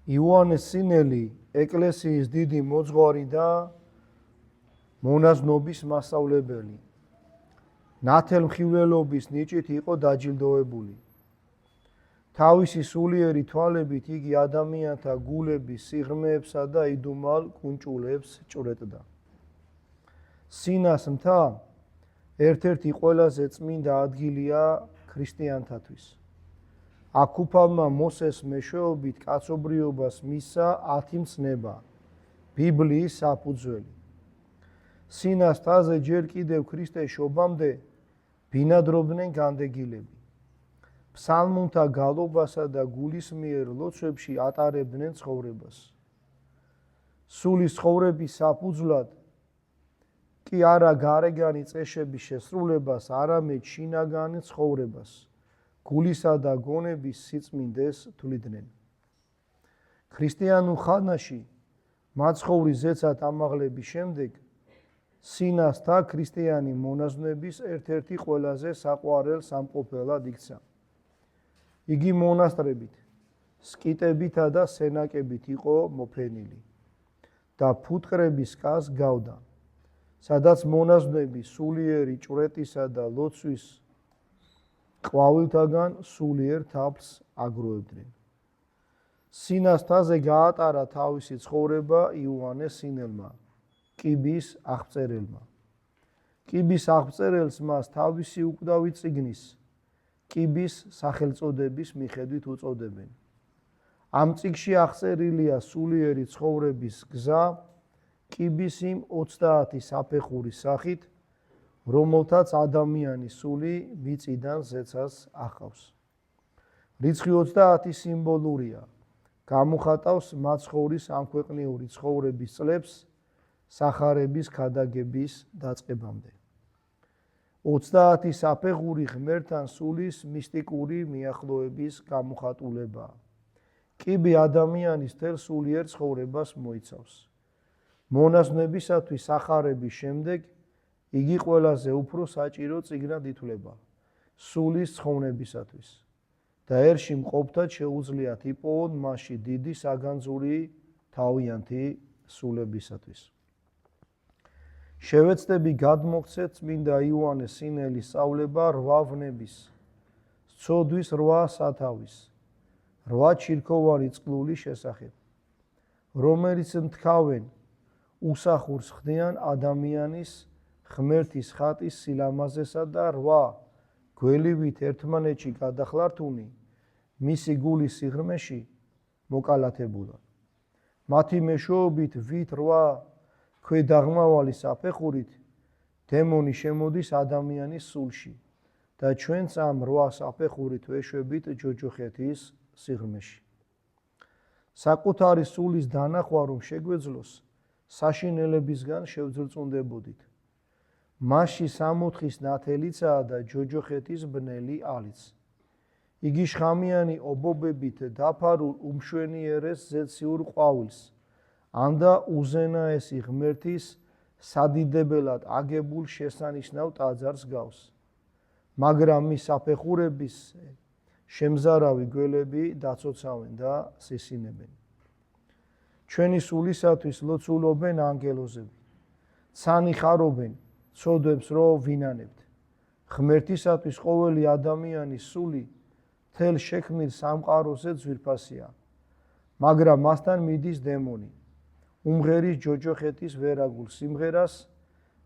იოანეს სინელი ეკლესიის დიდი მოძღვარი და მონაზნობის მასწავლებელი. ნათელმხილველობის ნიჭით იყო დაჯილდოებული. თავისი სულიერი თვალებით იგი ადამიანთა გულების სიღრმეებსა და იდუმალ კუნჭულებს ჭვრეტდა. სინას მთა ერთ-ერთი ყველაზე წმინდა ადგილია ქრისტიანთათვის. აქ მოსეს მეშვეობით კაცობრიობას მისცა 10 მცნება, ბიბლიის საფუძველი. სინას მთაზე ჯერ კიდევ ქრისტეს შობამდე ბინადრობდნენ განდეგილები. ფსალმუნთა გალობასა და გულისმიერ ლოცვებში ატარებდნენ ცხოვრებას. სულის ცხოვრების საფუძვლად კი არა გარეგანი წესების შესრულებას, არამედ შინაგანი ცხოვრებას, გულისა და გონების სიწმინდეს თვლიდნენ. ქრისტიანულ ხანაში მაცხოვრის ზეცად ამაღლების შემდეგ სინასთა ქრისტიანი მონაზვნების ერთ-ერთი ყველაზე საყვარელ სამყოფელად იქცა. იგი მონასტრებით, სკიტებითა და სენაკებით იყო მოფენილი და ფუტკრების კას გავდა, სადაც მონაზვნები სულიერი ჭვრეტისა და ლოცვის ყვავილთაგან სულიერ თაფლს აგროვებდნენ. სინასთაზე გაატარა თავისი ცხოვრება იოანეს სინელმა, კიბის აღწერელმა. კიბის აღწერელს მას თავისი უკვდავი წიგნის, კიბის სახელწოდების მიხედვით უწოდებენ. ამ წიგნში აღწერილია სულიერი ცხოვრების გზა კიბის იმ 30 საფეხურის სახით, რომელთაც ადამიანის სული მიწიდან ზეცას ახავს. რიცხვი 30 სიმბოლურია, გამოხატავს მაცხოვრის ამქვეყნიური ცხოვრების წლებს სახარების ქადაგების დაწყებამდე. 30 საფეხური ღმერთთან სულის მისტიკური მიახლოების გამოხატულებაა. კიბი ადამიანის მთელ სულიერ ცხოვრებას მოიცავს. მონაზვნებისათვის სახარების შემდეგ იგი ყველაზე უფრო საჭირო წიგნად ითვლება სულის ცხოვნებისათვის და ერში მყოფთად შეუძლიათ იპოვონ მასში დიდი საგანძური თავიანთი სულებისათვის. შევეცდები გადმოგცეთ წმინდა იოანეს სინელის სწავლება 8 ვნების, სცოდვის 8 სათავის, 8 ჩირქოვანი წყლულის შესახებ, რომელიც მთქავენ უსახურს ხდიან ადამიანის ღმერთის ხატის სილამაზესა და 8 გველივით ერთმანეთში გადახლართუნი მისი გულის სიღრმეში მოკალათებულა. მათი მეშვეობით ვით 8 ქვედაღმავალი საფეხურით დემონი შემოდის ადამიანის სულში და ჩვენც ამ 8 საფეხურით ვეშვებით ჯოჯოხეთის სიღრმეში. საკუთარი სულის დანახვა რომ შეგვეძლოს, საშინელებისგან შევძრწუნდებოდით. მასში 64-ის ნათელიცაა და ჯოჯოხეთის ბნელი ალიც. იგი შხამიანი ობობებით დაფარულ უმშვენიერეს ზეციურ ყვავილს, ანდა უზენაესი ღმერთის სადიდებელად აგებულ შესანიშნავ ტაძარს გავს. მაგრამ მის საფეხურების შემზარავი გველები დაცოცავენ და სისინებენ. ჩვენი სულისათვის ლოცულობენ ანგელოზები. ცანი ხარობენ, ცოდვებს რო ვინანებთ. ღმერთისათვის ყოველი ადამიანის სული თელ შექმნილ სამყაროზე ძვირფასია, მაგრამ მასთან მიდის დემონი. უმღერის ჯოჯოხეთის ვერაგულ სიმღერას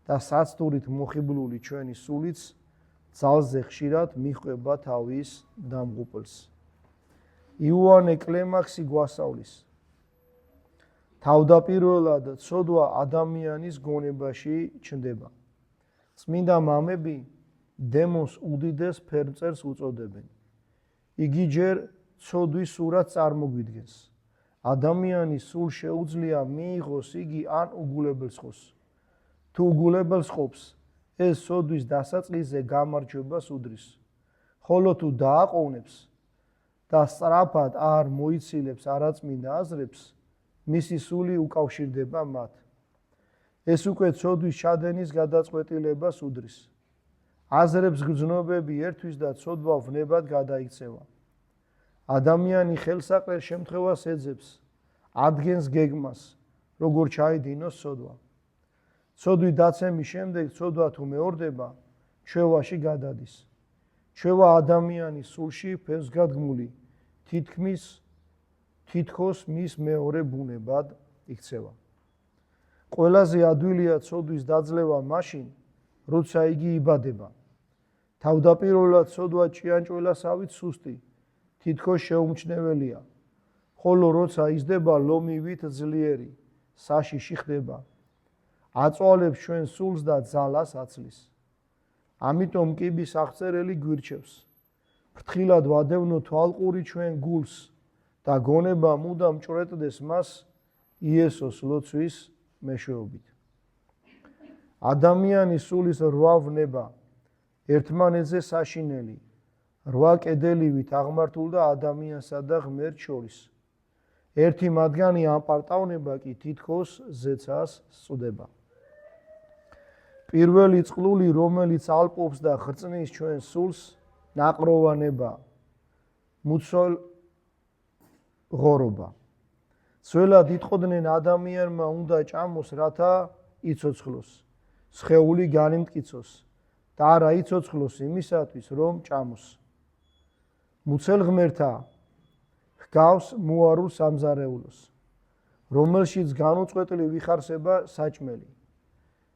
და საცდურით მოხიბლული ჩვენი სულიც ძალზე ხშირად მიჰყვება თავის დამღუპლს. იოანე კლემაქსი გვასწავლის. თავდაპირველად ცოდვა ადამიანის გონებაში ჩნდება. წმინდა მამები დემონს უდიდეს ფერმწერს უწოდებენ. იგი ჯერ ცოდვის სურათს წარმოგვიდგენს. ადამიანის სულ შეუძლია მიიღოს იგი ან უგულებელს ხოს. თუ უგულებელს ყოფს, ეს ცოდვის დასაწყისზე გამარჯვებას უდრის. ხოლო თუ დააყოვნებს და სწრაფად არ მოიცილებს არაწმინდა აზრებს, მისი სული უკავშირდება მათ. ეს უკვე ცოდვის ჩადენის გადაწყვეტილებას უდრის. აზრებს გრძნობები ერთვის და ცოდვა ვნებად გადაიქცევა. ადამიანი ხელსაყრელ შემთხვევას ეძებს ადგენს გეგმას, როგორ ჩაიდინოს ცოდვა. ცოდვით დაცემის შემდეგ ცოდვა თუ მეორდება, ჩვევაში გადადის. ჩვევა ადამიანის სულში ფესვგადგმული, თითქოს მის მეორე ბუნებად იქცევა. ყველაზე ადვილია ცოდვის დაძლევა მაშინ, როცა იგი იბადება. თავდაპირველად ცოდვა ჭიანჭველასავით სუსტი, თითქოს შეუმჩნეველია, ხოლო როცა იზრდება ლომივით ძლიერი, საშიში ხდება. აწვალებს ჩვენ სულს და ძალას აცლის. ამიტომ კიბის აღწერელი გვირჩევს. ფრთხილად ვადევნო თვალყური ჩვენ გულს და გონება მუდამ ჭვრეტდეს მას იესოს ლოცვის მეშვეობით. ადამიანის სულის 8 ვნება ერთმანეთზე საშინელი, 8 კედელივით აღმართულდა ადამიანსა და ღმერთს შორის. ერთი მათგანი ამპარტავნება კი თითქოს ზეცას სწვდება. პირველი წყლული, რომელიც ალპობს და ხრწნის ჩვენ სულს, ნაყროვანება, მუცოლ ღორობა. სველად იტყოდნენ ადამიანმა უნდა ჭამოს, რათა იცოცხლოს, სხეული განიმტკიცოს და არა იცოცხლოს იმისათვის, რომ ჭამოს. მუცელ ღმერთა ჰგავს მოარულ სამზარეულოს, რომელშიც განუწყვეტლივ ვიხარსება საჭმელი.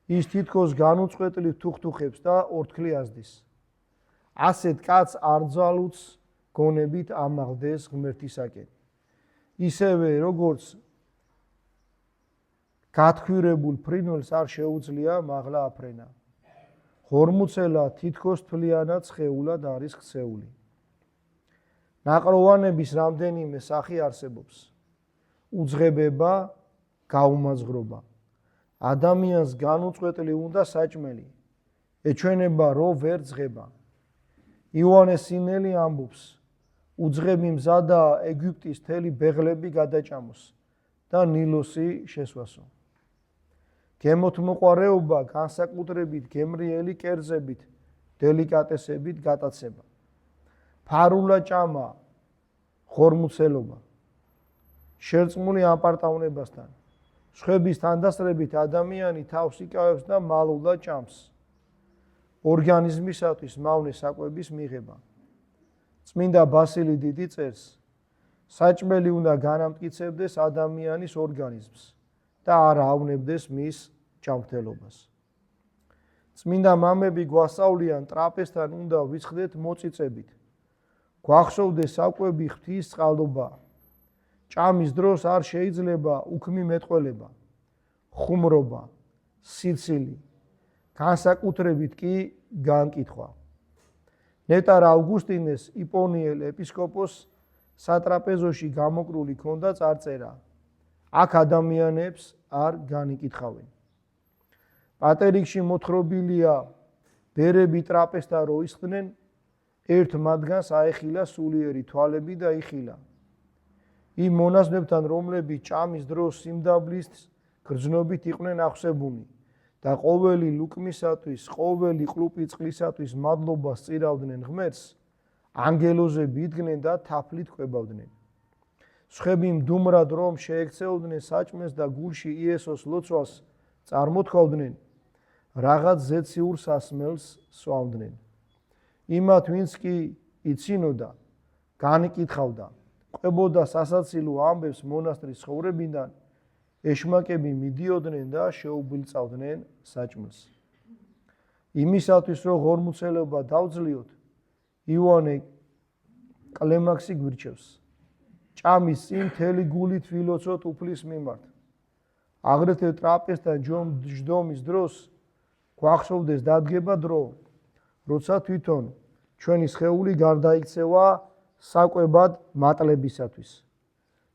ის თითქოს განუწყვეტლივ თუხთუხებს და ორთქლი აზდის. ასეთ კაცს არ ძალუც გონებით ამაღლდეს ღმერთისაკენ. ისევე როგორც გათქვირებულ ფრინველს არ შეუძლია მაღლა აფრენა. ღორმუცელა თითქოს თვლიანად სხეულად არის ქცეული. ნაყროვანების რამდენიმე სახე არსებობს. უძღებება, გაუმაზღრობა. ადამიანს განუწყვეტლი უნდა საჭმელი. ეჩვენება, რომ ვერ ძღება. იოანე სინელი ამბობს, უძღები მზადა ეგვიპტის მთელი ბეღლები გადაჭამოს და ნილოსი შესვასო. გემოთმოყვარეობა განსაკუთრებით გემრიელი კერძებით, დელიკატესებით გატაცება. ფარულა ჭამა, ღორმუცელობა. შერწყმული ამპარტავნებასთან. სხვების თანდასწრებით ადამიანი თავს იკავებს და მალულად ჭამს. ორგანიზმისათვის მავნე საკვების მიღება. წმინდა ბასილი დიდი წერს, საჭმელი უნდა განამტკიცებდეს ადამიანის ორგანიზმს და არ ავნებდეს მის ჯანმრთელობას. წმინდა მამები გვასწავლიან, ტრაპეზთან უნდა ვიცხდეთ მოწიწებით. გვახსოვდეს საკვები ღვთის წყალობა. ჭამის დროს არ შეიძლება უქმი მეტყველება, ხუმრობა, სიცილი, განსაკუთრებით კი განკითხვა. ნეტარ ავგუსტინეს იპონიელ ეპისკოპოსს სატრაპეზოში გამოკრული ჰქონდა წარწერა. აქ ადამიანებს არ განიკითხავენ. პატერიკში მოთხრობილია, ბერები ტრაპეზთან რო ისხდნენ, ერთ მათგანს აეხილა სულიერი თვალები და იხილა. იმ მონაზვნებთან, რომლებიც ჭამის დროს სიმდაბლის გრძნობით იყვნენ აღსებუნი და ყოველი ლუკმისათვის, ყოველი ყლუპი წყლისათვის მადლობას წირავდნენ ღმერთს, ანგელოზები იდგნენ და თაფლით კვებავდნენ. სხვები მდუმრად რომ შეექცეოდნენ საჭმელს და გულში იესოს ლოცვას წარმოთქვავდნენ, რაღაც ზეციურ სასმელს სვამდნენ. იმათ, ვინც კი იცინოდა, განიკითხავდა, ყვებოდა სასაცილო ამბებს მონასტრის ცხოვრებიდან, ეშმაკები მიდიოდნენ და შეუბილწავდნენ საჭმელს. იმისათვის, რომ ღორმუცელობა დავძლიოთ, იოანე კლემაქსი გვირჩევს. ჭამის წინ მთელი გულით ვილოცოთ უფლის მიმართ. აგრეთვე ტრაპეზთან ჯდომის დროს გვახსოვდეს დადგება დრო, როცა თვითონ ჩვენი სხეული გარდაიქცევა საკვებად მატლებისათვის.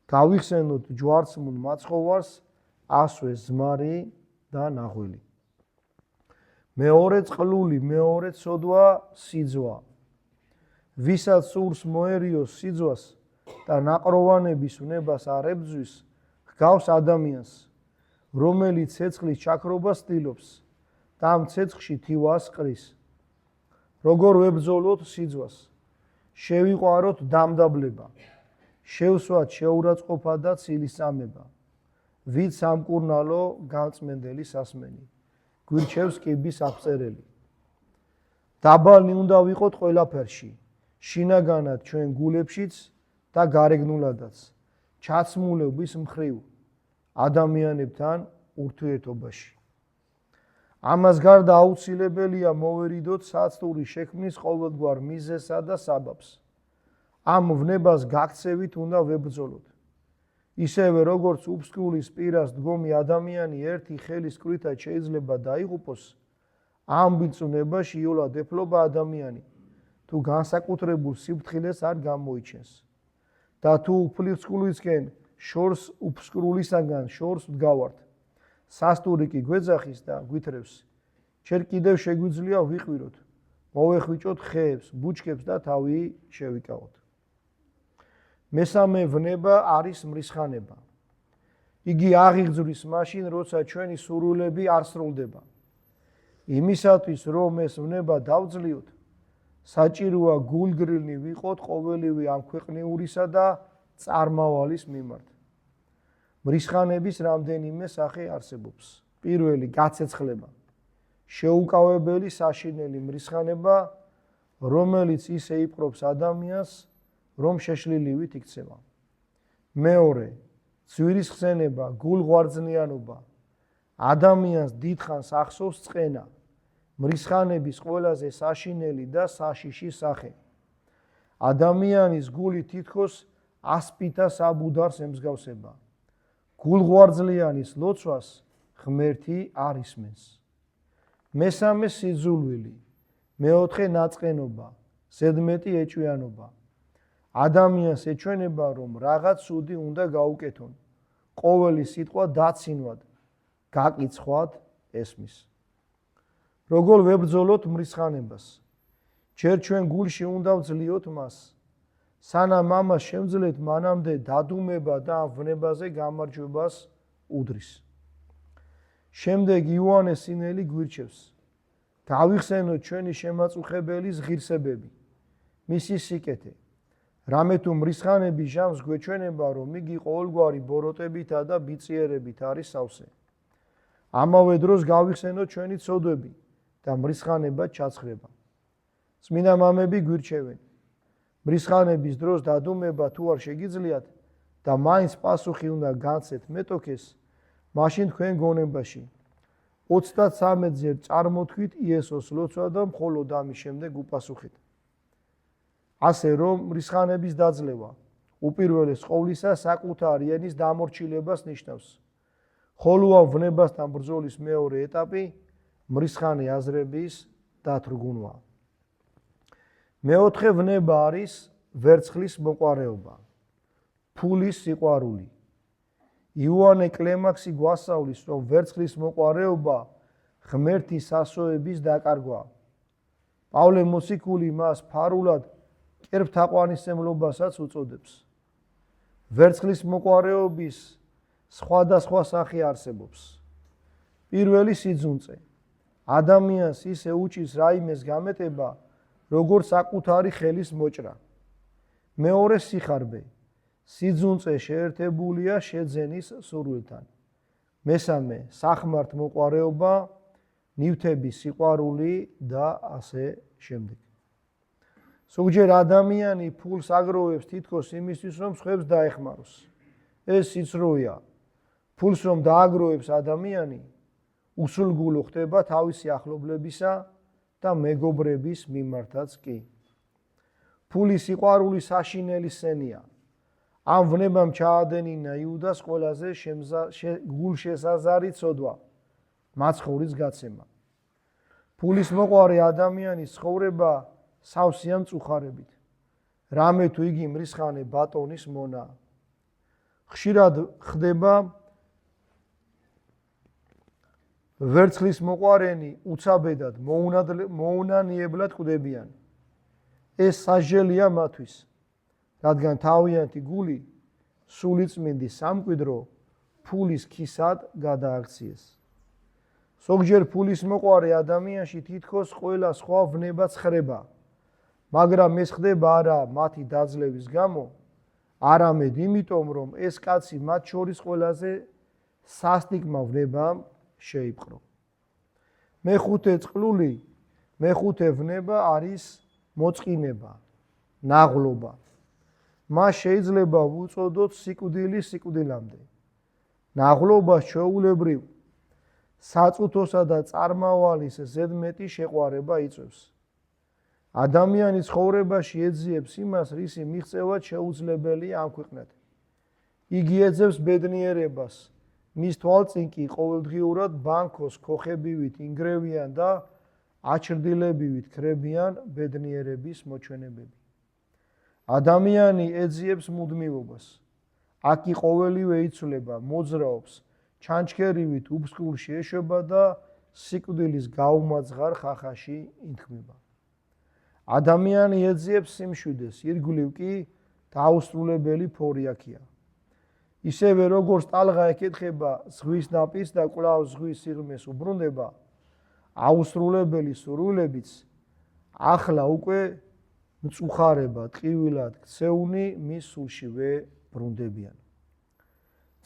გავიხსენოთ ჯვარცმულ მაცხოვარს, ასვე ზმარი და ნაღველი. მეორე წყლული, მეორე ცოდვა სიძვა. ვისაც სურს მოერიოს სიძვას და ნაყროვანების უნებას არ ებრძვის, ჰგავს ადამიანს, რომელიც ცეცხლის ჩაქრობას ცდილობს და ამ ცეცხლში თივას ყრის. როგორ ვებრძოლოთ სიძვას? შევიყვაროთ დამდაბლება, შევსვათ შეურაცხყოფა და ცილისწამება, ვით სამკურნალო გამწმენდელი სასმენი, გვირჩევს კიბის აღწერელი. დაბალნი უნდა ვიყოთ ყველაფერში, შინაგანად ჩვენ გულებშიც და გარეგნულადაც, ჩაცმულების მხრივ ადამიანებთან ურთიერთობაში. ამას გარდა აუცილებელია მოვერიდოთ საცდური შექმნის ყოველგვარ მიზეზსა და საბაბს. ამ ვნებას გაქცევით უნდა ვებრძოლოთ. ისევე როგორც უფსკულის პირას დგომი ადამიანი ერთი ხელის კვრითაც შეიძლება დაიღუპოს, ამ ბიძუნებაში იოლად ეფლობა ადამიანი, თუ განსაკუთრებულ სიფრთხილეს არ გამოიჩენს. და თუ უფსკულისკენ უფსკულისაგან შორს ვდგავართ, სასტური კი გვეძახის და გვითრევს, ჯერ კიდევ შეგვიძლია ვიყვიროთ, მოვეხვიჭოთ ხეებს, ბუჩქებს და თავი შევიკავოთ. მესამე ვნება არის მრისხანება. იგი აღიძვრის მაშინ, როცა ჩვენი სურვილები არ სრულდება. იმისათვის, რომ ეს ვნება დავძლიოთ, საჭიროა გულგრილნი ვიყოთ ყოველივე ამ ქვეყნიურისა და წარმავალის მიმართ. მრისხანების რამდენიმე სახე არსებობს. პირველი გაცეცხლება, შეუკავებელი საშინელი მრისხანება, რომელიც ისე იპყრობს ადამიანს, რომ შეშლილივით იქცევა. მეორე, ძვირის ხსენება, გულღვარძლიანობა, ადამიანს დიდხანს ახსოვს წყენა, მრისხანების ყველაზე საშინელი და საშიში სახე. ადამიანის გული თითქოს ასპითა საბუდარს ემსგავსება. გულღვარძლიანის ლოცვას ღმერთი არ ისმენს. მესამე სიძულვილი, მეოთხე ნაწყენობა, ზედმეტი ეჭვიანობა. ადამიანს ეჩვენება, რომ რაღაც ცუდი უნდა გაუკეთონ, ყოველი სიტყვა დაცინვად, გაკიცხვად ესმის. როგორ ვებრძოლოთ მრისხანებას? ჯერ ჩვენ გულში უნდა ვძლიოთ მას, სანამ ამას შევძლეთ, მანამდე დადუმება და ამ ვნებაზე გამარჯვებას უდრის. შემდეგ იოანე სინელი გვირჩევს, გავიხსენოთ ჩვენი შემაწუხებელის ღირსებები, მისი სიკეთე. რამე თუ მრისხანების ჟამს გვეჩვენება, რომ იგი ყოველგვარი ბოროტებითა და ბიწიერებით არის სავსე. ამავე დროს გავიხსენოთ ჩვენი ცოდვები და მრისხანება ჩაცხრება. წმინდა მამები გვირჩევენ, მრისხანების დროს დადუმება თუ არ შეგიძლიათ და მაინც პასუხი უნდა განცეთ მეტოქეს, მაშინ თქვენ გონებაში 33 ჯერ წარმოთქვით იესოს ლოცვა და მხოლოდ ამის შემდეგ უპასუხეთ. ასე რომ მრისხანების დაძლევა უპირველეს ყოვლისა საკუთარი ენის დამორჩილებას ნიშნავს. ხოლო ამ ვნებასთან ბრძოლის მეორე ეტაპი მრისხანე აზრების დათრგუნვა. მეოთხე ვნება არის ვერცხლის მოყვარეობა, ფულის სიყვარული. იოანე კლემაქსი გვასწავლის, რომ ვერცხლის მოყვარეობა ღმერთის ასოების დაკარგვა. პავლე მოციქული მას ფარულად კერპთაყვანისმცემლობასაც უწოდებს. ვერცხლის მოყვარეობის სხვადასხვა სახე არსებობს. პირველი სიძუნწე. ადამიანს ისე უჭირს რაიმეს გამეტება, როგორც საკუთარი ხელის მოჭრა. მეორე სიხარბე. სიძუნწე შეერთებულია შეძენის სურვილთან. მესამე სახმართ მოყვარეობა, ნივთების სიყვარული და ასე შემდეგ. ზოგჯერ ადამიანი ფულს აგროვებს თითქოს იმისთვის, რომ სხვებს დაეხმაროს. ეს სიცრუეა. ფულს რომ დააგროვებს ადამიანი, უსულგულო ხდება თავისი ახლობლებისა და მეგობრების მიმართაც კი. ფულის სიყვარული საშინელი სენია. ამ ვნებამ ჩაადენინა იუდას ყველაზე გულშესაზარი ცოდვა, მაცხოვრის გაცემა. ფულის მოყვარე ადამიანის ცხოვრება სავსეა მწუხარებით. რამე თუ იგი მრისხანე ბატონის მონა. ხშირად ხდება ვერცხლის მოყვარენი უცაბედად მოუნანიებლად კვდებიან. ეს სასჯელია მათთვის, რადგან თავიანთი გული სულიწმინდის სამკვიდრო ფულის ქისად გადააქციეს. ზოგჯერ ფულის მოყვარე ადამიანში თითქოს ყველა სხვა ვნება ცხრება, მაგრამ ეს ხდება არა მათი დაძლევის გამო, არამედ იმიტომ, რომ ეს კაცი მათ შორის ყველაზე სასტიკმა ვნებამ შეიპყრო. მეხუთე წყლული, მეხუთე ვნება არის მოწყინება, ნაღლობა. მას შეიძლება ვუწოდოთ სიკვდილი სიკვდილამდე. ნაღლობას ჩვეულებრივ საწუთოსა და წარმავალის ზედმეტი შეყვარება იწვევს. ადამიანის ცხოვრებაში ეძიებს იმას, რისი მიღწევაც შეუძლებელია ამ ქვეყნად. იგი ეძებს ბედნიერებას, მის თვალწინ კი ყოველდღიურად ბანქოს ქოხებივით ინგრევიან და აჩრდილებივით ქრებიან ბედნიერების მოჩვენებები. ადამიანი ეძიებს მუდმივობას. აქ კი ყოველივე იცვლება, მოძრაობს, ჩანჩქერივით უბსკულში ეშვება და სიკვდილის გაუმაძღარ ხახაში ინთქმება. ადამიანი ეძიებს სიმშვიდეს, ირგვლივ კი დაუსრულებელი ფორი აქია. ისევე როგორც ტალღა ეკითხება ზღვის ნაპირს და კვლავ ზღვის სიღრმეს უბრუნდება, აუსრულებელი სურვილებიც ახლა უკვე მწუხარება ტყივილად ქცეუნი მის სულშივე ბრუნდებიან.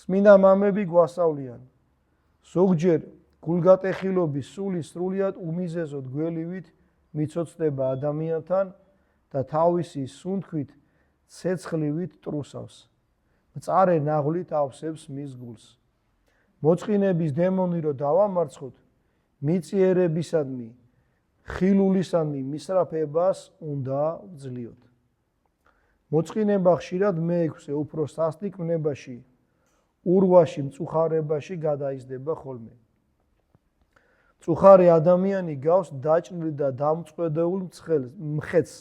წმინდა მამები გვასწავლიან, ზოგჯერ გულგატეხილობის სული სრულიად უმიზეზოდ გველივით მიცოცხლდება ადამიანთან და თავისი სუნთქვით ცეცხლივით ტრუსავს. მწარე ნაღვლით ავსებს მის გულს. მოწყინების დემონი რო დავამარცხოთ, მიწიერებისადმი, ხილულისადმი მისრაფებას უნდა ვძლიოთ. მოწყინება ხშირად მეექვსე უფრო სასტიკ ვნებაში, ურვაში, მწუხარებაში გადაიზრდება ხოლმე. მწუხარე ადამიანი გავს დაჭრილ და დამწყვეტეულ მხეთს,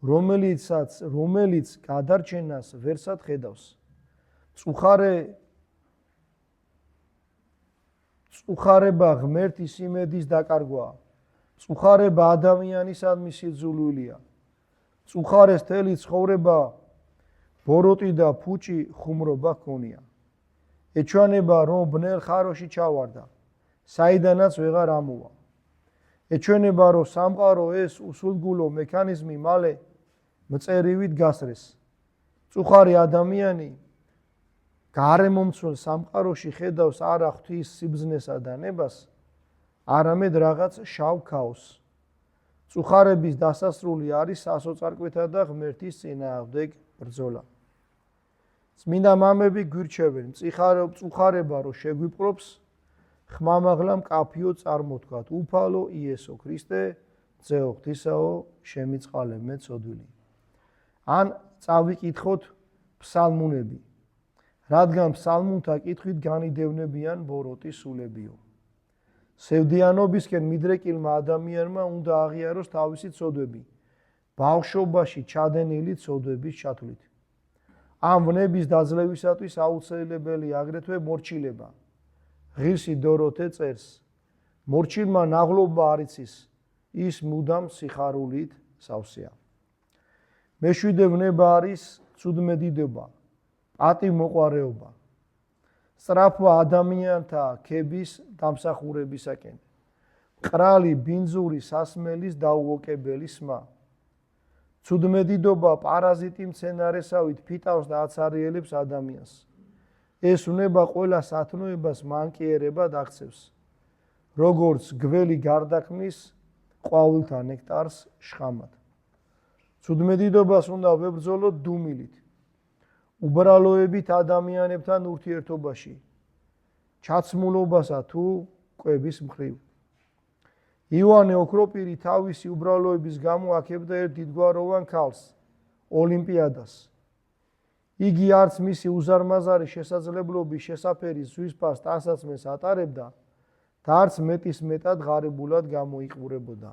რომელიც გადარჩენას ვერსად ხედავს. მწუხარება ღმერთის იმედის დაკარგვაა. მწუხარება ადამიანისადმი სიძულვილია. მწუხარეს მთელი ცხოვრება ბოროტი და ფუჭი ხუმრობა ჰქონია. ეჩვენება, რომ ბნელ ხაროში ჩავარდა, საიდანაც ვეღარ ამოვა. ეჩვენება, რომ სამყარო ეს უსულგულო მექანიზმი მალე მწერივით გასრეს. მწუხარე ადამიანი გარემომცველ სამყაროში ხედავს არა ღვთის სიბრძნესა და ნებას, არამედ რაღაც შავ ქაოსს. მწუხარების დასასრული არის სასოწარკვეთა და ღმერთის წინააღმდეგ ბრძოლა. წმინდა მამები გვირჩევენ, მწუხარება რო შეგვიპყრობს, ხმამაღლა მკაფიო წარმოთქვათ, უფალო იესო ქრისტე, ძეო ღვთისაო, შემიწყალე მე ცოდვილი. ან წავიკითხოთ ფსალმუნები, რადგან ფსალმუნთა კითხვით განიდევნებიან ბოროტი სულებიო. სევდიანობისკენ მიდრეკილმა ადამიანმა უნდა აღიაროს თავისი ცოდვები, ბავშვობაში ჩადენილი ცოდვების ჩათვლით. ამ ვნების დაძლევისათვის აუცილებელი აგრეთვე მორჩილება. ღირსი დოროთე წერს, მორჩილმა ნაღლობა არ იცის, ის მუდამ სიხარულით სავსეა. მეშვიდე ვნება არის ცუდმედიდობა, პატივმოყვარეობა. სწრაფვა ადამიანთა ქების დამსახურებისაკენ. მყრალი ბინძური სასმელის დაუოკებელი სმა. ცუდმედიდობა პარაზიტი მცენარესავით ფიტავს და აცარიელებს ადამიანს. ეს ვნება ყველა სათნოებას მანკიერებად აღწევს. როგორც გველი გარდაქმნის ყვავილთა ნექტარს შხამად. ცუდმედიდობას უნდა ვებრძოლოთ დუმილით. უბრალოებით ადამიანებთან ურთიერთობაში, ჩაცმულობასა თუ კვების მხრივ. ივანე ოქროპირი თავისი უბრალოების გამო აქებდა ერთ დიდგვაროვან ქალს, ოლიმპიადას. იგი არც მისი უზარმაზარი შესაძლებლობის შესაფერი ზღვისფას ტანსაცმელს ატარებდა და არც მეტის მეტად ღარიბულად გამოიყურებოდა.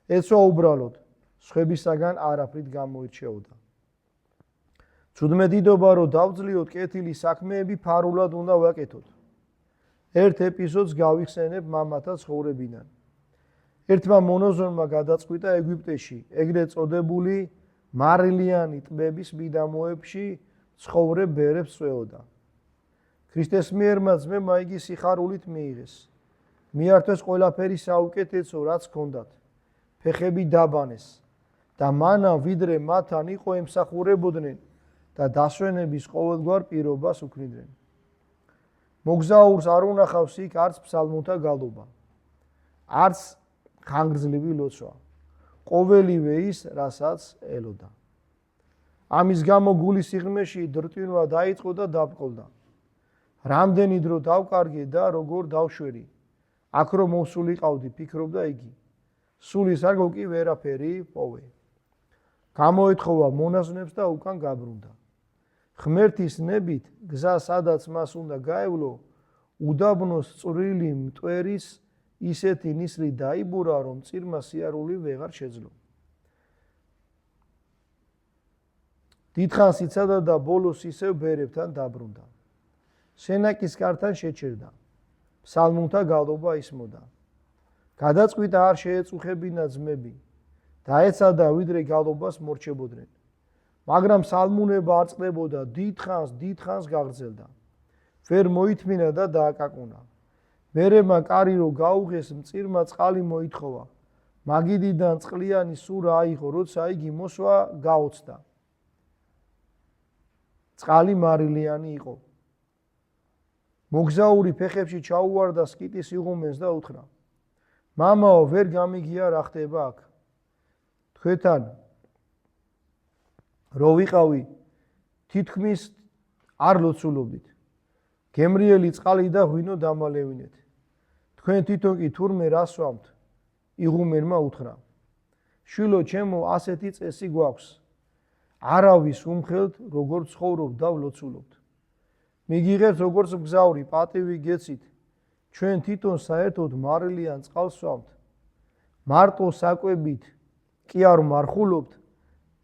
ეცვა უბრალოდ, სხვებისაგან არაფრით გამოირჩეოდა. ცუდმედიდობა რო დავძლიოთ, კეთილი საქმეები ფარულად უნდა ვაკეთოთ. ერთ ეპიზოდს გავიხსენებ მამათა ცხოვრებიდან. ერთმა მონოზონმა გადაწყვიტა ეგვიპტეში, ეგრეთ წოდებული მარილიანი ტბების მიდამოებში ცხოვრებ ბერებს წვეოდა. ქრისტეს მიერმა ძმებმა იგი სიხარულით მიიღეს. მიართვეს ყველაფერი საუკეთესო, რაც ჰქონდათ. ფეხები დაბანეს და მანამ ვიდრე მათთან იყო ემსახურებოდნენ, და დასვენების ყოველგვარ პირობას უქმნიდნენ. მოგზაურს არ უნახავს იქ არც ფსალმუნთა გალობა, არც ხანგრძლივი ლოცვა, ყოველივე ის, რასაც ელოდა. ამის გამო გულის სიღრმეში დრტვინვა დაიწყო და დაბრყოლდა. რამდენი დრო დავკარგე და როგორ დავშვერი, აქ რომ მოსულიყავდი, ფიქრობდა იგი. სულის არ გოკი ვერაფერი პოვე. გამოეთხოვა მონაზვნებს და უკან გაბრუნდა. ღმერთის ნებით გზა სადაც მას უნდა გაევლო, უდაბნოს წვრილი მტვერის ისეთი ნისლი დაიბურა, რომ წირმა სიარული ვეღარ შეძლო. დიდხანს იცადა და ბოლოს ისევ ბერებთან დაბრუნდა. სენაკის კართან შეჩერდა. ფსალმუნთა გალობა ისმოდა. გადაწყვიტა არ შეეწუხებინა ძმები. დაეცადა ვიდრე გალობას მორჩებოდნენ. მაგრამ სალმუნება არ წყდებოდა, დიდხანს გაგრძელდა. ვერ მოითმინა და დააკაკუნა. მერემა კარი რო გაუღეს, მწირმა წყალი მოითხოვა. მაგიდიდან წყლიანი სურა აიღო, როცა იგი მოსვა გაოცდა. წყალი მარილიანი იყო. მოგზაური ფეხებში ჩაუვარდა სკიტის იღუმენს და უთხრა: მამაო, ვერ გამიგია რა ხდება აქ. თქვენთან რო ვიყავი, თითქმის არ ლოცულობდით. გემრიელი წყალი და ღვინო დამალევინეთ. თქვენ თვითონ კი თურმე რა სვამთ? იღუმენმა უთხრა: შვილო ჩემო, ასეთი წესი გვაქვს. არავის უმხელთ, როგორ ცხოვრობ და ვლოცულობთ. მიგიღებთ როგორც მგზავრი, პატივი გეცით. ჩვენ თვითონ საერთოდ მარილიან წყალს სვამთ. მარტო საკვებით კი არ მარხულობთ,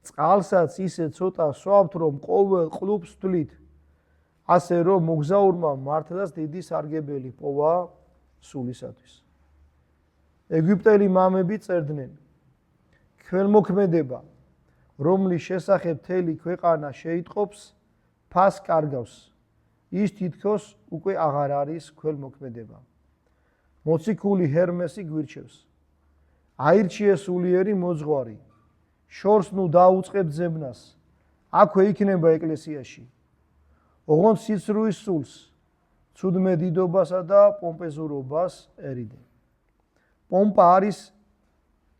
წყალსაც ისე ცოტა სვამთ, რომ ყოველ ყლუფს ვთვლით. ასე რომ მოგზაურმა მართლაც დიდი სარგებელი პოვა სულისათვის. ეგვიპტელი მამები წერდნენ: ქველმოქმედება, რომლის შესახებ მთელი ქვეყანა შეიტყობს, ფას კარგავს. ის თითქოს უკვე აღარ არის ქველმოქმედება. მოციქული ჰერმესი გვირჩევს: აირჩიე სულიერი მოძღვარი, შორს ნუ დაუწყებ ძებნას, აქვე იქნება ეკლესიაში. ოღონდ სიცრუის სულს, ცუდმე დიდობასა და პომპეზურობას ერიდე. პომპა არის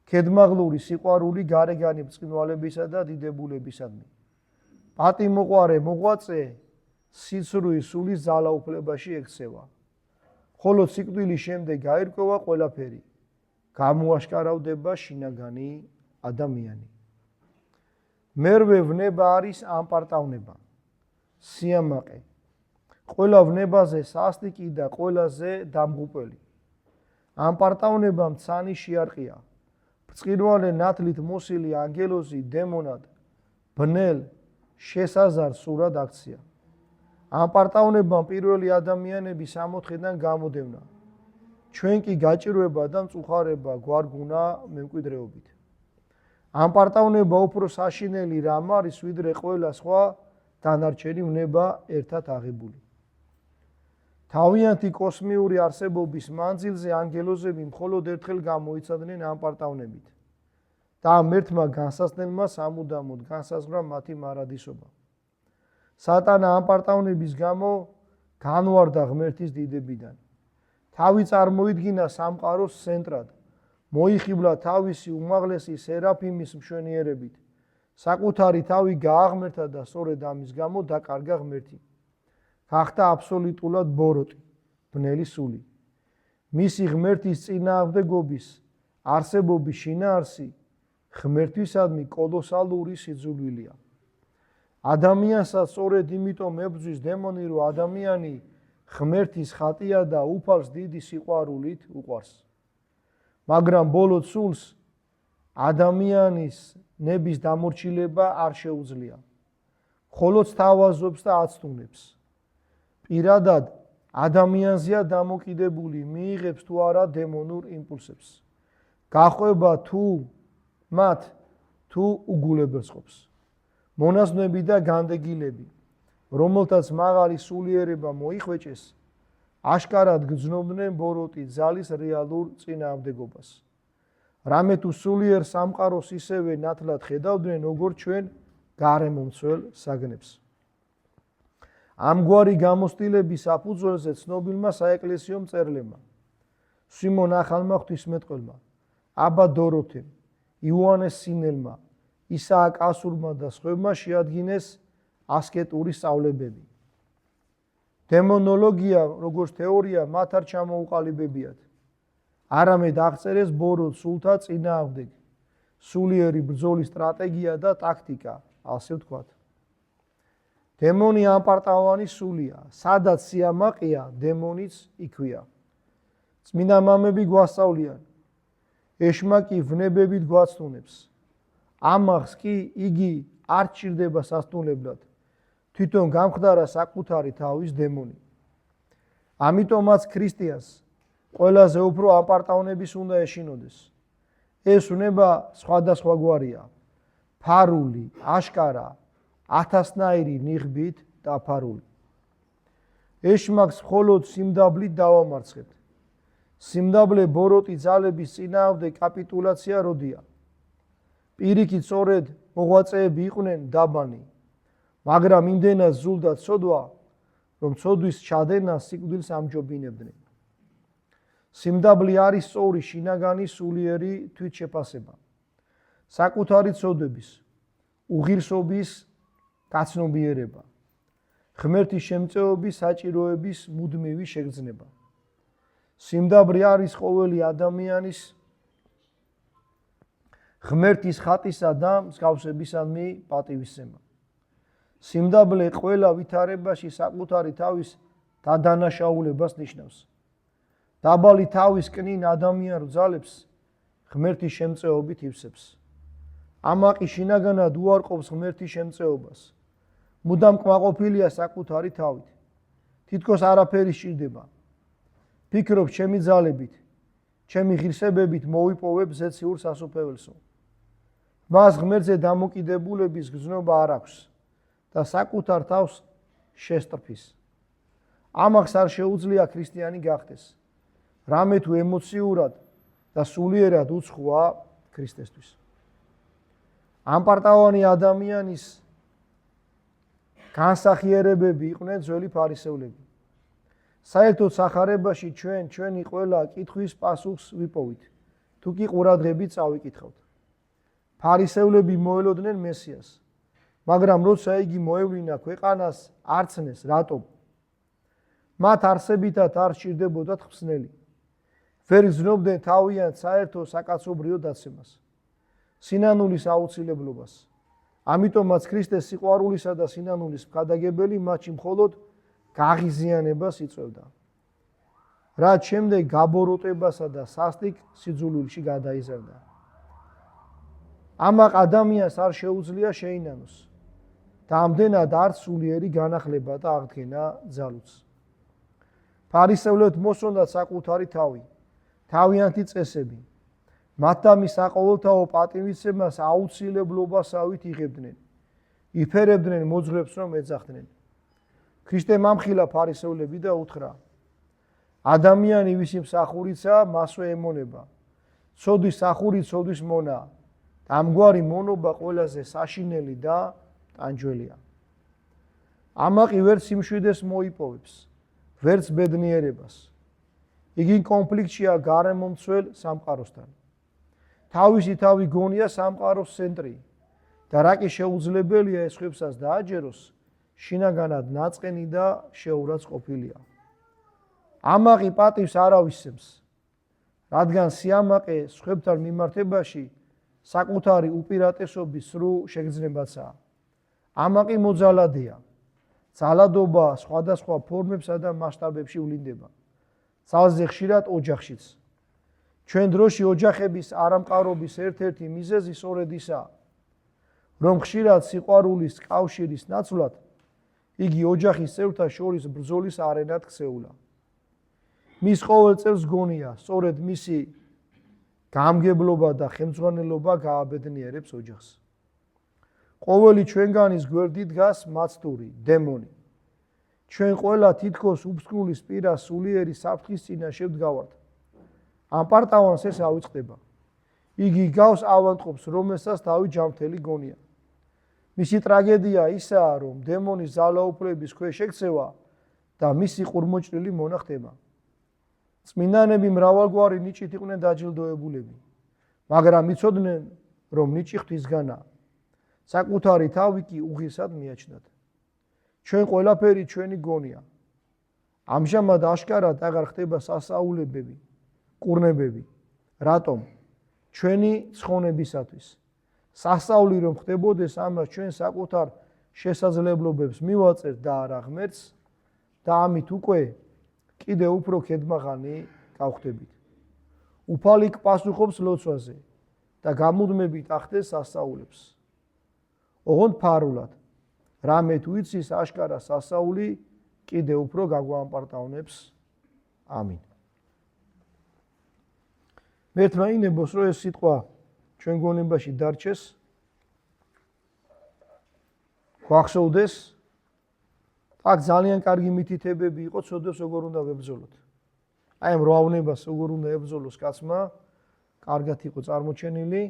ქედმაღლური სიყვარული გარეგანი ბრწყინვალებისა და დიდებულებისადმი. პატიმოყვარე მოღვაწე სიცრუის სულის ძალაუფლებაში ექცევა. ხოლო სიკვდილის შემდეგ გაირკვევა ყველაფერი, გამოაშკარავდება შინაგანი ადამიანი. მერვე ვნება არის ამპარტავნება, სიამაყე. ყველა ვნებაზე სასტიკი და ყველაზე დამღუპელი. ამპარტავნება მცანი შეარყია. ბრწყინვალე ნათლით მოსილი ანგელოზი დემონად ბნელ შესაზარ სურად აქცია. ამპარტავნებამ პირველი ადამიანები სამოთხედან გამოდევნა. ჩვენ კი გაჭირვება და მწუხარება გვარგუნა მემკვიდრეობით. ამპარტავნება უფრო საშინელი რამ არის, ვიდრე ყველა სხვა დანარჩენი ვნება ერთად აღებული. თავიანთი კოსმიური არსებობის მანძილზე ანგელოზები მხოლოდ ერთხელ გამოიცადნენ ამპარტავნებით და ამ ერთმა განსაცდელმა სამუდამოდ განსაზღვრა მათი მარადისობა. სატანა ამპარტავნების გამო განვარდა ღმერთის დიდებიდან. თავი წარმოიდგინა სამყაროს ცენტრად, მოიხიბლა თავისი უმაღლესი სერაფიმის მშვენიერებით. საკუთარი თავი გააღმერთა და სწორედ ამის გამო დაკარგა ღმერთი. გახდა აბსოლუტურად ბოროტი, ბნელი სული. მისი ღმერთის წინააღმდეგობის არსებობის შინაარსი ღმერთისადმი კოლოსალური სიძულვილია. ადამიანსაც სწორედ იმიტომ ებრძვის დემონი, რომ ადამიანი ღმერთის ხატია და უფალს დიდი სიყვარულით უყვარს. მაგრამ ბოლო სულს ადამიანის ნების დამორჩილება არ შეუძლია. მხოლოდ თავაზობს და აცდუნებს. პირადად ადამიანზეა დამოკიდებული, მიიღებს თუ არა დემონურ იმპულსებს. გაყვება თუ მათ თუ უგულებელსყოფს. მონაზვნები და განდეგილები, რომელთაც მაღალი სულიერება მოიხვეჭეს, აშკარად გრძნობდნენ ბოროტი ძალის რეალურ წინააღმდეგობას. რამე თუ სულიერ სამყაროს ისევე ნათლად ხედავდნენ, როგორც ჩვენ გარემომცველ საგნებს. ამგვარი გამოცდილების საფუძველზე ცნობილმა საეკლესიო მწერლებმა, სიმონ ახალმა ღვთისმეტყველმა, აბა დოროთემ, იოანეს სინელმა, ისააკ ასურმა და სხვებმა შეადგინეს ასკეტური სწავლებები. დემონოლოგია, როგორც თეორია, მათ არ ჩამოუყალიბებიათ. არამედ აღწერეს ბოროტ სულთა წინააღმდეგ, სულიერი ბრძოლის სტრატეგია და ტაქტიკა, ასე ვთქვათ. დემონი ამპარტავანი სულია, სადაც სიამაყეა, დემონიც იქვეა. წმინდა მამები გვასწავლიან, ეშმაკი ვნებებით გვაცნუნებს. ამახს კი იგი არ ჭირდება სასტუმრებლად, თვითონ გამხდარა საკუთარი თავის დემონი. ამიტომაც ქრისტიანს ყველაზე უფრო ამპარტავნების უნდა ეშინოდეს. ეს უნება სხვადასხვაგვარია, ფარული, აშკარა, ათასნაირი ნიღბით დაფარული. ეშმაკს მხოლოდ სიმდაბლით დავამარცხებთ. სიმდაბლე ბოროტი ძალების წინააღმდეგ კაპიტულაცია როდია. პირიქით სწორედ მოღვაწეები იყვნენ დაბანი, მაგრამ იმდენად ზულდა ცოდვა, რომ ცოდვის ჩადენა სიკვდილს ამჯობინებდნენ. სიმდაბლე არის სწორი შინაგანი სულიერი თვითშეფასება, საკუთარი ცოდვების, უღირსობის გაცნობიერება, ღმერთის შემწეობის საჭიროების მუდმივი შეგრძნება. სიმდაბლე არის ყოველი ადამიანის ღმერთის ხატისა და მსგავსებისადმი პატივისცემა. სიმდაბლე ყველა ვითარებაში საკუთარი თავის დადანაშაულებას ნიშნავს. დაბალი თავის კნინ ადამიანურ ძალებს ღმერთის შემწეობით ივსებს. ამაყი შინაგანად უარყოფს ღმერთის შემწეობას. მუდამ კმაყოფილია საკუთარი თავით. თითქოს არაფერი სჭირდება. ფიქრობს ჩემი ძალებით, ჩემი ღირსებებით მოვიპოვებ ზეციურ სასუფეველსო. მას ღმერთზე დამოკიდებულების გზნობა არ აქვს და საკუთარ თავს შესწრფის. ამახს არ შეუძლია ქრისტიანი გახდეს. რამე თუ ემოციურად და სულიერად უცხოა ქრისტესთვის. ამპარტავანი ადამიანის განსახიერებები იყვნენ ძველი ფარისევლები. საერთოდ სახარებაში ჩვენი ყველა კითხვის პასუხს ვიპოვით, თუ კი ყურადღებით წავიკითხავთ. ფარისევლები მოელოდნენ მესიას, მაგრამ როცა იგი მოევლინა ქვეყანას არცნეს, რატომ? მათ არსებითად არ სჭირდებოდათ ხსნელი. ვერ გრძნობდნენ თავიანთ საერთო საკაცობრიო დაცემას, სინანულის აუცილებლობას. ამიტომაც ქრისტეს სიყვარულისა და სინანულის მხადაგებელი მათში მხოლოდ გაღიზიანებას იწვევდა, რაც შემდეგ გაბოროტებასა და სასტიკ სიძულვილში გადაიზარდა. ამაყ ადამიანს არ შეუძლია შეინანოს და ამდენად არც სულიერი განახლება და აღდგენა ძალუც. ფარისევლებს მოსონდათ საკუთარი თავი, თავიანთი წესები. მათთამი საყოველთაო პატივისცემას აუცილებლობასავით იღებდნენ, იფერებდნენ მოძღვრებს რომ ეძახდნენ. ქრისტემ ამხილა ფარისევლები და უთხრა: ადამიანი ვისი მსახურიცა, მასვე ემონება. ცოდვის სახური ცოდვის მონაა. ამგვარი მონობა ყველაზე საშინელი და ტანჯველია. ამაყი ვერც სიმშვიდეს მოიპოვებს, ვერც ბედნიერებას. იგი კონფლიქტშია გარემომცველ სამყაროსთან. თავისი თავი გონია სამყაროს ცენტრი და რა კი შეუძლებელია ეს ხვებსაც დააჯეროს, შინაგანად ნაწყენი და შეურაცხყოფილია. ამაყი პატივს არ ავისცემს, რადგან სიამაყე სხვებთან მიმართებაში საკუთარი უპირატესობის სრულ შეგრძნებაცაა. ამაყი მოძალადეა. ძალადობა სხვადასხვა ფორმებსა და მასშტაბებში ვლინდება. ძალზე ხშირად ოჯახშიც. ჩვენ დროში ოჯახების არამყარობის ერთ-ერთი მიზეზი სწორედ ისაა, რომ ხშირად სიყვარულის კავშირის ნაცვლად იგი ოჯახის წევრთა შორის ბრძოლის არენად ქცეულა. მის ყოველ წევრს გონია, სწორედ მისი გამგებლობა და ხელმძღვანელობა გააბედნიერებს ოჯახს. ყოველი ჩვენგანის გვერდით დგას მაცდური, დემონი. ჩვენ ყველა თითქოს უფსკნულის პირას სულიერი საფრთხის წინაშე ვდგავართ. ამპარტავანს ეს ავიწყდება. იგი გავს ავადმყოფს, რომელსაც თავი ჯანმრთელი გონია. მისი ტრაგედია ისაა, რომ დემონის ძალაუფლების ქვეშ ექცევა და მისი ყურმოჭრილი მონა ხდება. წმინდანები მრავალგვარი ნიჭით იყვნენ დაჯილდოებულები, მაგრამ იცოდნენ, რომ ნიჭი ღვთისგანაა. საკუთარი თავი კი უღირსად მიაჩნდათ. ჩვენ ყველაფერი ჩვენი გონია. ამჟამად აშკარად აღარ ხდება სასაულებები, კურნებები. რატომ? ჩვენი ცხონებისათვის. სასწაული რომ ხდებოდეს, ამას ჩვენ საკუთარ შესაძლებლობებს მივაწერთ და არა ღმერთს და ამით უკვე კიდევ უფრო ქედმაღალი გავხდებით. უფალი პასუხობს ლოცვაზე და გამუდმებით ახდენს სასწაულებს. ოღონდ ფარულად, რამე თუ იცის აშკარა სასწაული კიდევ უფრო გაგვაამპარტავნებს. ამინ. მერთმა ინებოს, რომ ეს სიტყვა ჩვენ გონებაში დარჩეს, გვახსოვდეს, აქ ძალიან კარგი მითითებები იყო, ცოდვებს როგორ უნდა ვებრძოლოთ. აი ამ რვავნებას როგორ უნდა ებრძოლოს კაცმა, კარგად იყო წარმოჩენილი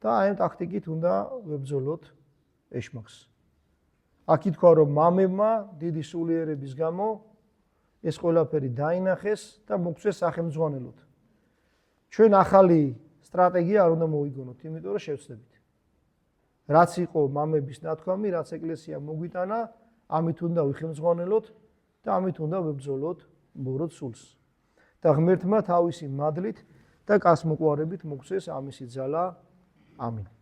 და აი ამ ტაქტიკით უნდა ვებრძოლოთ ეშმაკს. აქ ითქვა, რომ მამებმა დიდი სულიერების გამო ეს ყველაფერი დაინახეს და მოგვცეს სახელმძღვანელოდ. ჩვენ ახალი სტრატეგია არ უნდა მოვიგონოთ, იმიტომ რომ შევცდებით. რაც იყო მამების ნათქვამი, რაც ეკლესია მოგვიტანა, ამით უნდა ვიხელმძღვანელოთ და ამით უნდა ვებრძოლოთ მოროდ სულს. და ღმერთმა თავისი მადლით და კაცმოყვარებით მოგვცეს ამისი ძალა. ამინ.